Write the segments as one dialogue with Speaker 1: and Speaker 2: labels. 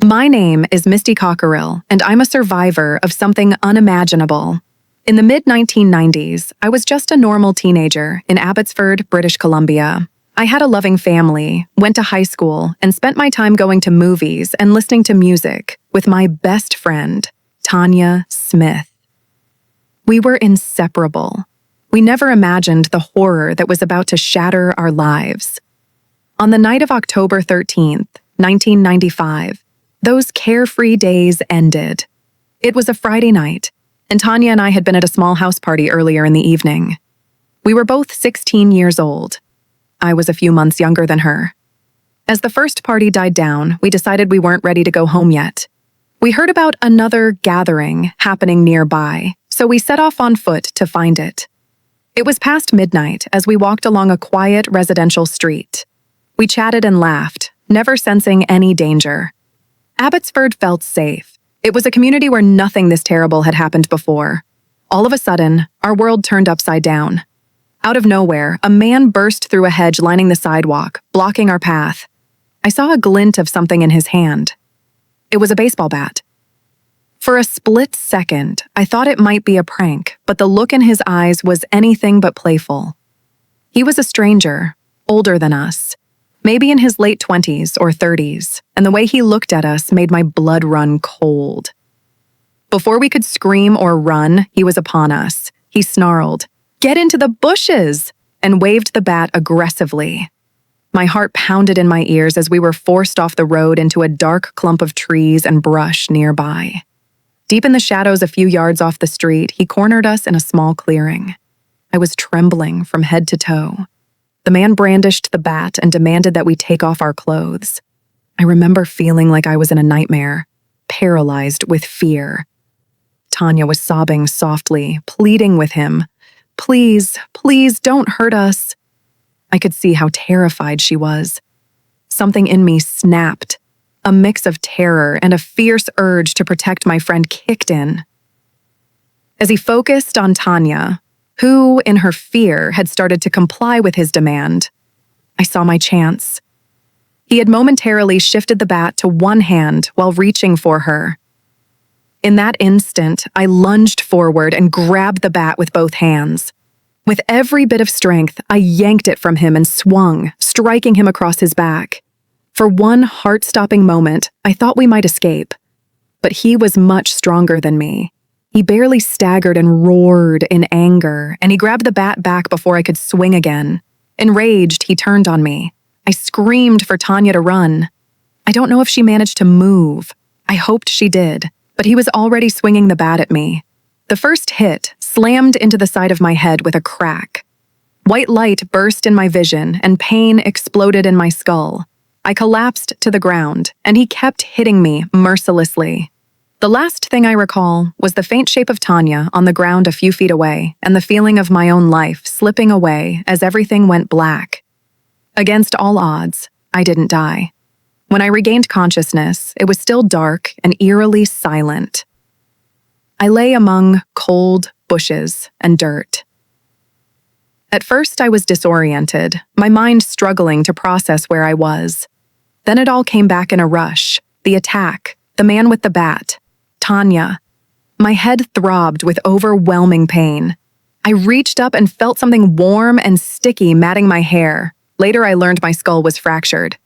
Speaker 1: My name is Misty Cockerill, and I'm a survivor of something unimaginable. In the mid-1990s, I was just a normal teenager in Abbotsford, British Columbia. I had a loving family, went to high school, and spent my time going to movies and listening to music with my best friend, Tanya Smith. We were inseparable. We never imagined the horror that was about to shatter our lives. On the night of October 13th, 1995, those carefree days ended. It was a Friday night, and Tanya and I had been at a small house party earlier in the evening. We were both 16 years old. I was a few months younger than her. As the first party died down, we decided we weren't ready to go home yet. We heard about another gathering happening nearby, so we set off on foot to find it. It was past midnight as we walked along a quiet residential street. We chatted and laughed, never sensing any danger. Abbotsford felt safe. It was a community where nothing this terrible had happened before. All of a sudden, our world turned upside down. Out of nowhere, a man burst through a hedge lining the sidewalk, blocking our path. I saw a glint of something in his hand. It was a baseball bat. For a split second, I thought it might be a prank, but the look in his eyes was anything but playful. He was a stranger, older than us, maybe in his late 20s or 30s, and the way he looked at us made my blood run cold. Before we could scream or run, he was upon us. He snarled, "Get into the bushes!" and waved the bat aggressively. My heart pounded in my ears as we were forced off the road into a dark clump of trees and brush nearby. Deep in the shadows a few yards off the street, he cornered us in a small clearing. I was trembling from head to toe. The man brandished the bat and demanded that we take off our clothes. I remember feeling like I was in a nightmare, paralyzed with fear. Tanya was sobbing softly, pleading with him, "Please, please don't hurt us." I could see how terrified she was. Something in me snapped. A mix of terror and a fierce urge to protect my friend kicked in. As he focused on Tanya, who, in her fear, had started to comply with his demand, I saw my chance. He had momentarily shifted the bat to one hand while reaching for her. In that instant, I lunged forward and grabbed the bat with both hands. With every bit of strength, I yanked it from him and swung, striking him across his back. For one heart-stopping moment, I thought we might escape. But he was much stronger than me. He barely staggered and roared in anger, and he grabbed the bat back before I could swing again. Enraged, he turned on me. I screamed for Tanya to run. I don't know if she managed to move. I hoped she did, but he was already swinging the bat at me. The first hit slammed into the side of my head with a crack. White light burst in my vision, and pain exploded in my skull. I collapsed to the ground, and he kept hitting me mercilessly. The last thing I recall was the faint shape of Tanya on the ground a few feet away and the feeling of my own life slipping away as everything went black. Against all odds, I didn't die. When I regained consciousness, it was still dark and eerily silent. I lay among cold bushes and dirt. At first, I was disoriented, my mind struggling to process where I was. Then it all came back in a rush. The attack, the man with the bat, Tanya. My head throbbed with overwhelming pain. I reached up and felt something warm and sticky matting my hair. Later, I learned my skull was fractured.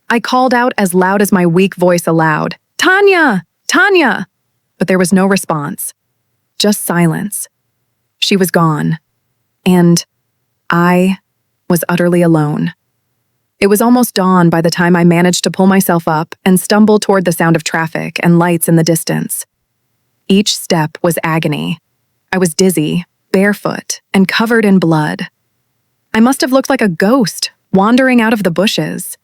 Speaker 1: I called out as loud as my weak voice allowed, "Tanya! Tanya!" But there was no response. Just silence. She was gone. And I was utterly alone. It was almost dawn by the time I managed to pull myself up and stumble toward the sound of traffic and lights in the distance. Each step was agony. I was dizzy, barefoot, and covered in blood. I must have looked like a ghost, wandering out of the bushes.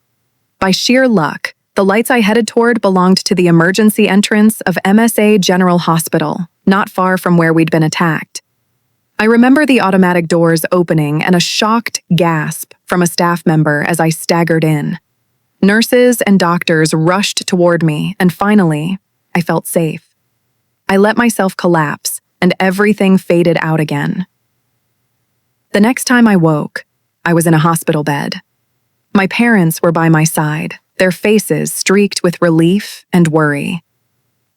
Speaker 1: By sheer luck, the lights I headed toward belonged to the emergency entrance of MSA General Hospital, not far from where we'd been attacked. I remember the automatic doors opening and a shocked gasp from a staff member as I staggered in. Nurses and doctors rushed toward me, and finally, I felt safe. I let myself collapse, and everything faded out again. The next time I woke, I was in a hospital bed. My parents were by my side, their faces streaked with relief and worry.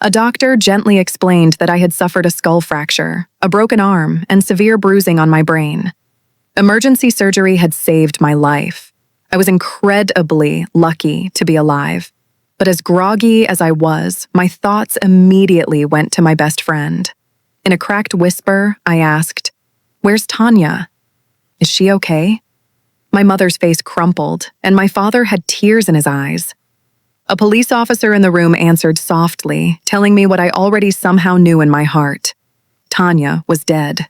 Speaker 1: A doctor gently explained that I had suffered a skull fracture, a broken arm, and severe bruising on my brain. Emergency surgery had saved my life. I was incredibly lucky to be alive. But as groggy as I was, my thoughts immediately went to my best friend. In a cracked whisper, I asked, "Where's Tanya? Is she okay?" My mother's face crumpled, and my father had tears in his eyes. A police officer in the room answered softly, telling me what I already somehow knew in my heart. Tanya was dead.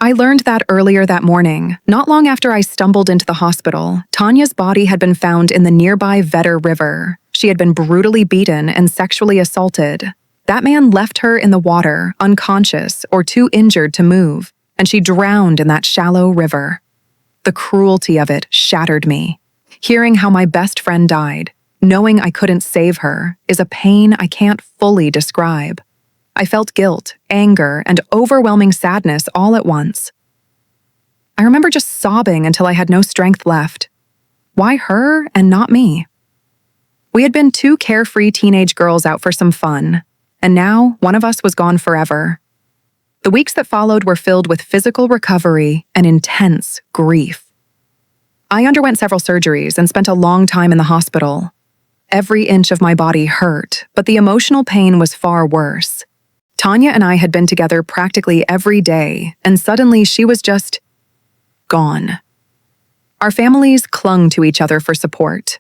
Speaker 1: I learned that earlier that morning, not long after I stumbled into the hospital. Tanya's body had been found in the nearby Vetter River. She had been brutally beaten and sexually assaulted. That man left her in the water, unconscious or too injured to move, and she drowned in that shallow river. The cruelty of it shattered me. Hearing how my best friend died, knowing I couldn't save her, is a pain I can't fully describe. I felt guilt, anger, and overwhelming sadness all at once. I remember just sobbing until I had no strength left. Why her and not me? We had been two carefree teenage girls out for some fun, and now one of us was gone forever. The weeks that followed were filled with physical recovery and intense grief. I underwent several surgeries and spent a long time in the hospital. Every inch of my body hurt, but the emotional pain was far worse. Tanya and I had been together practically every day, and suddenly she was just gone. Our families clung to each other for support.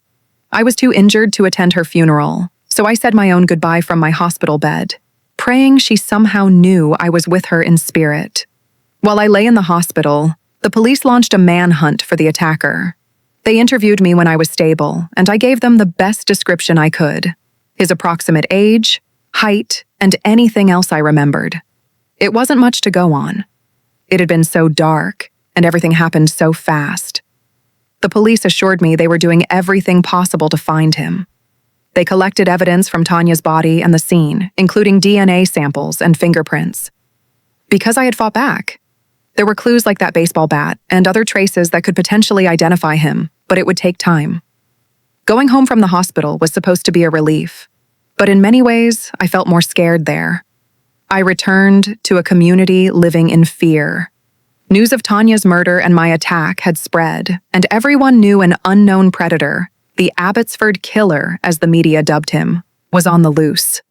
Speaker 1: I was too injured to attend her funeral, so I said my own goodbye from my hospital bed, praying she somehow knew I was with her in spirit. While I lay in the hospital, the police launched a manhunt for the attacker. They interviewed me when I was stable, and I gave them the best description I could: his approximate age, height, and anything else I remembered. It wasn't much to go on. It had been so dark, and everything happened so fast. The police assured me they were doing everything possible to find him. They collected evidence from Tanya's body and the scene, including DNA samples and fingerprints. Because I had fought back, there were clues like that baseball bat and other traces that could potentially identify him, but it would take time. Going home from the hospital was supposed to be a relief, but in many ways, I felt more scared there. I returned to a community living in fear. News of Tanya's murder and my attack had spread, and everyone knew an unknown predator, the Abbotsford killer, as the media dubbed him, was on the loose.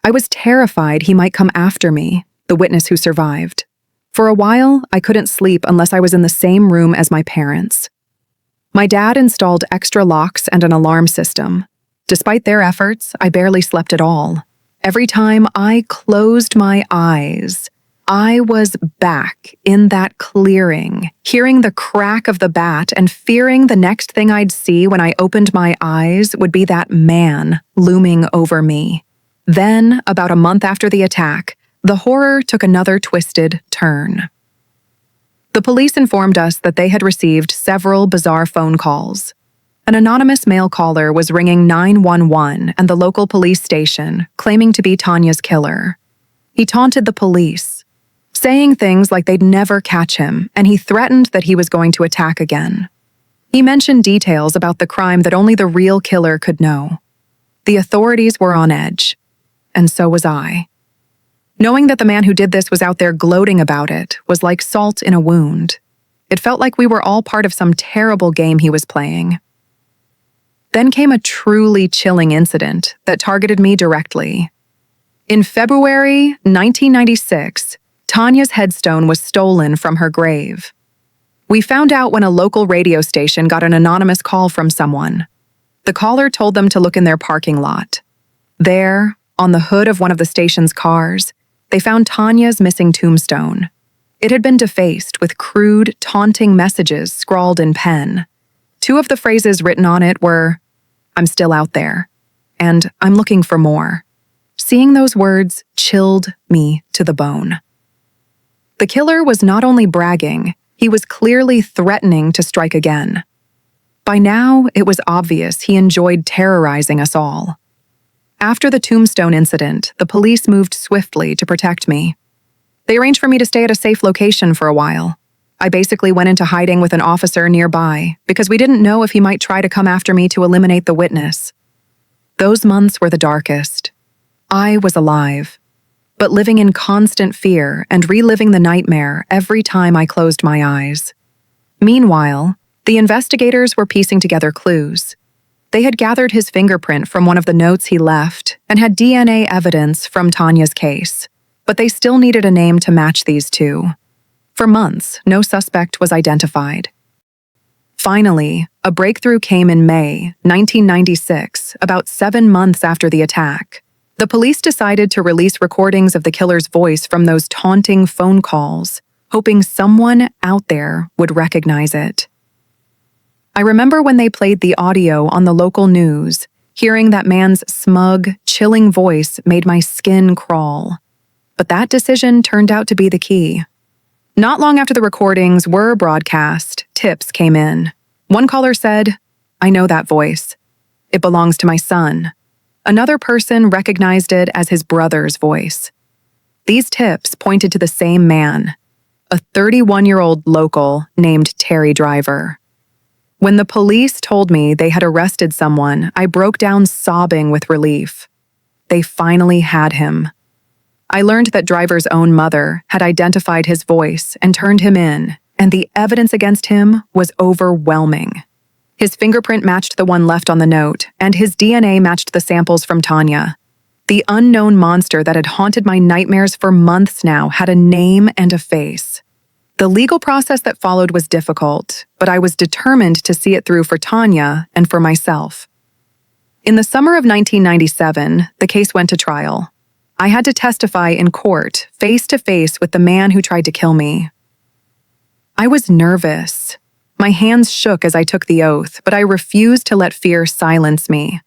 Speaker 1: I was terrified he might come after me, the witness who survived. For a while, I couldn't sleep unless I was in the same room as my parents. My dad installed extra locks and an alarm system. Despite their efforts, I barely slept at all. Every time I closed my eyes, I was back in that clearing, hearing the crack of the bat and fearing the next thing I'd see when I opened my eyes would be that man looming over me. Then, about a month after the attack, the horror took another twisted turn. The police informed us that they had received several bizarre phone calls. An anonymous male caller was ringing 911 and the local police station, claiming to be Tanya's killer. He taunted the police, saying things like they'd never catch him, and he threatened that he was going to attack again. He mentioned details about the crime that only the real killer could know. The authorities were on edge, and so was I. Knowing that the man who did this was out there gloating about it was like salt in a wound. It felt like we were all part of some terrible game he was playing. Then came a truly chilling incident that targeted me directly. In February 1996, Tanya's headstone was stolen from her grave. We found out when a local radio station got an anonymous call from someone. The caller told them to look in their parking lot. There, on the hood of one of the station's cars, they found Tanya's missing tombstone. It had been defaced with crude, taunting messages scrawled in pen. Two of the phrases written on it were, "I'm still out there," and "I'm looking for more." Seeing those words chilled me to the bone. The killer was not only bragging, he was clearly threatening to strike again. By now, it was obvious he enjoyed terrorizing us all. After the tombstone incident, the police moved swiftly to protect me. They arranged for me to stay at a safe location for a while. I basically went into hiding with an officer nearby because we didn't know if he might try to come after me to eliminate the witness. Those months were the darkest. I was alive, but living in constant fear and reliving the nightmare every time I closed my eyes. Meanwhile, the investigators were piecing together clues. They had gathered his fingerprint from one of the notes he left and had DNA evidence from Tanya's case, but they still needed a name to match these two. For months, no suspect was identified. Finally, a breakthrough came in May 1996, about 7 months after the attack. The police decided to release recordings of the killer's voice from those taunting phone calls, hoping someone out there would recognize it. I remember when they played the audio on the local news, hearing that man's smug, chilling voice made my skin crawl. But that decision turned out to be the key. Not long after the recordings were broadcast, tips came in. One caller said, "I know that voice. It belongs to my son." Another person recognized it as his brother's voice. These tips pointed to the same man, a 31-year-old local named Terry Driver. When the police told me they had arrested someone, I broke down sobbing with relief. They finally had him. I learned that Driver's own mother had identified his voice and turned him in, and the evidence against him was overwhelming. His fingerprint matched the one left on the note, and his DNA matched the samples from Tanya. The unknown monster that had haunted my nightmares for months now had a name and a face. The legal process that followed was difficult, but I was determined to see it through for Tanya and for myself. In the summer of 1997, the case went to trial. I had to testify in court, face to face with the man who tried to kill me. I was nervous. My hands shook as I took the oath, but I refused to let fear silence me.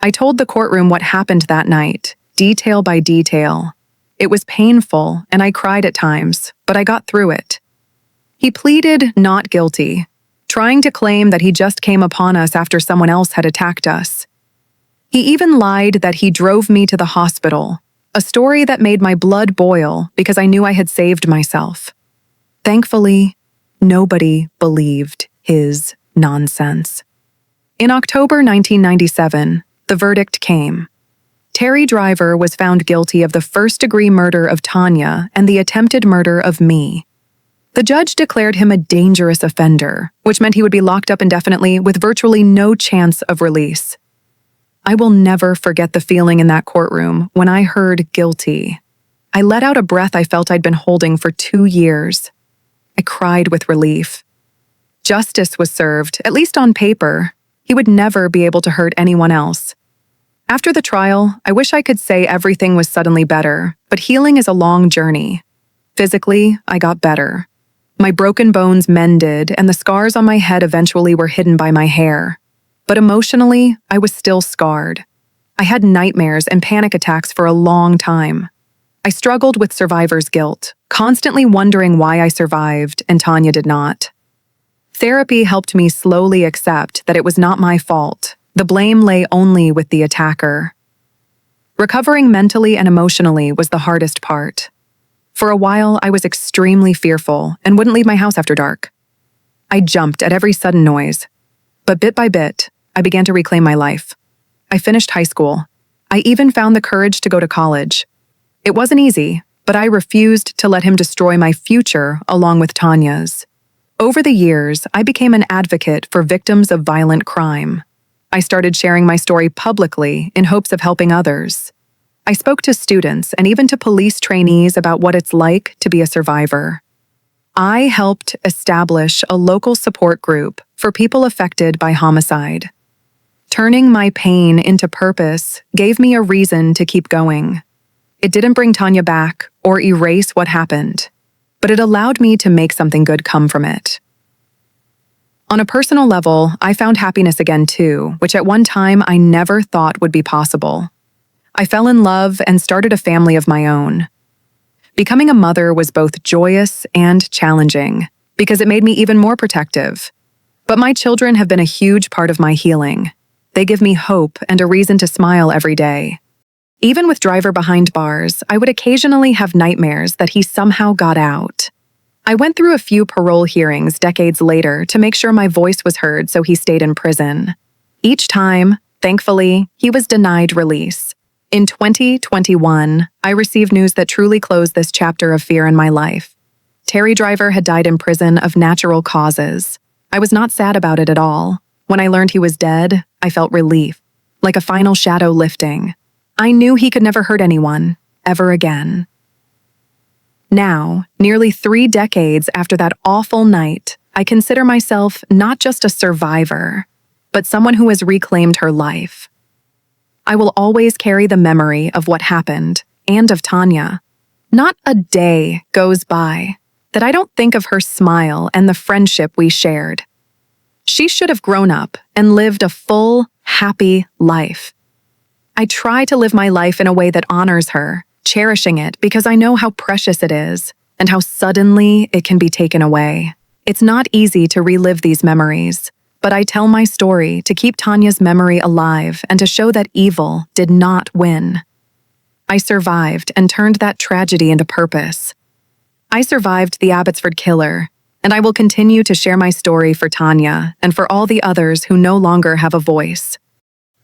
Speaker 1: I told the courtroom what happened that night, detail by detail. It was painful, and I cried at times, but I got through it. He pleaded not guilty, trying to claim that he just came upon us after someone else had attacked us. He even lied that he drove me to the hospital, a story that made my blood boil because I knew I had saved myself. Thankfully, nobody believed his nonsense. In October 1997, the verdict came. Terry Driver was found guilty of the first-degree murder of Tanya and the attempted murder of me. The judge declared him a dangerous offender, which meant he would be locked up indefinitely with virtually no chance of release. I will never forget the feeling in that courtroom when I heard guilty. I let out a breath I felt I'd been holding for 2 years. I cried with relief. Justice was served, at least on paper. He would never be able to hurt anyone else. After the trial, I wish I could say everything was suddenly better, but healing is a long journey. Physically, I got better. My broken bones mended, and the scars on my head eventually were hidden by my hair. But emotionally, I was still scarred. I had nightmares and panic attacks for a long time. I struggled with survivor's guilt, constantly wondering why I survived and Tanya did not. Therapy helped me slowly accept that it was not my fault. The blame lay only with the attacker. Recovering mentally and emotionally was the hardest part. For a while, I was extremely fearful and wouldn't leave my house after dark. I jumped at every sudden noise. But bit by bit, I began to reclaim my life. I finished high school. I even found the courage to go to college. It wasn't easy, but I refused to let him destroy my future along with Tanya's. Over the years, I became an advocate for victims of violent crime. I started sharing my story publicly in hopes of helping others. I spoke to students and even to police trainees about what it's like to be a survivor. I helped establish a local support group for people affected by homicide. Turning my pain into purpose gave me a reason to keep going. It didn't bring Tanya back or erase what happened, but it allowed me to make something good come from it. On a personal level, I found happiness again too, which at one time I never thought would be possible. I fell in love and started a family of my own. Becoming a mother was both joyous and challenging because it made me even more protective. But my children have been a huge part of my healing. They give me hope and a reason to smile every day. Even with Driver behind bars, I would occasionally have nightmares that he somehow got out. I went through a few parole hearings decades later to make sure my voice was heard so he stayed in prison. Each time, thankfully, he was denied release. In 2021, I received news that truly closed this chapter of fear in my life. Terry Driver had died in prison of natural causes. I was not sad about it at all. When I learned he was dead, I felt relief, like a final shadow lifting. I knew he could never hurt anyone, ever again. Now, nearly 3 decades after that awful night, I consider myself not just a survivor, but someone who has reclaimed her life. I will always carry the memory of what happened, and of Tanya. Not a day goes by that I don't think of her smile and the friendship we shared. She should have grown up and lived a full, happy life. I try to live my life in a way that honors her, cherishing it because I know how precious it is and how suddenly it can be taken away. It's not easy to relive these memories, but I tell my story to keep Tanya's memory alive and to show that evil did not win. I survived and turned that tragedy into purpose. I survived the Abbotsford killer, and I will continue to share my story for Tanya and for all the others who no longer have a voice.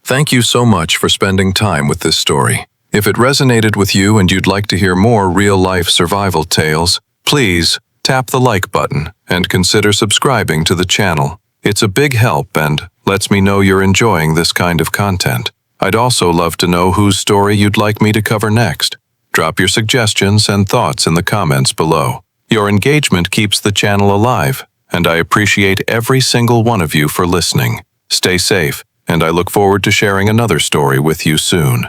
Speaker 2: Thank you so much for spending time with this story. If it resonated with you and you'd like to hear more real-life survival tales, please tap the like button and consider subscribing to the channel. It's a big help and lets me know you're enjoying this kind of content. I'd also love to know whose story you'd like me to cover next. Drop your suggestions and thoughts in the comments below. Your engagement keeps the channel alive, and I appreciate every single one of you for listening. Stay safe, and I look forward to sharing another story with you soon.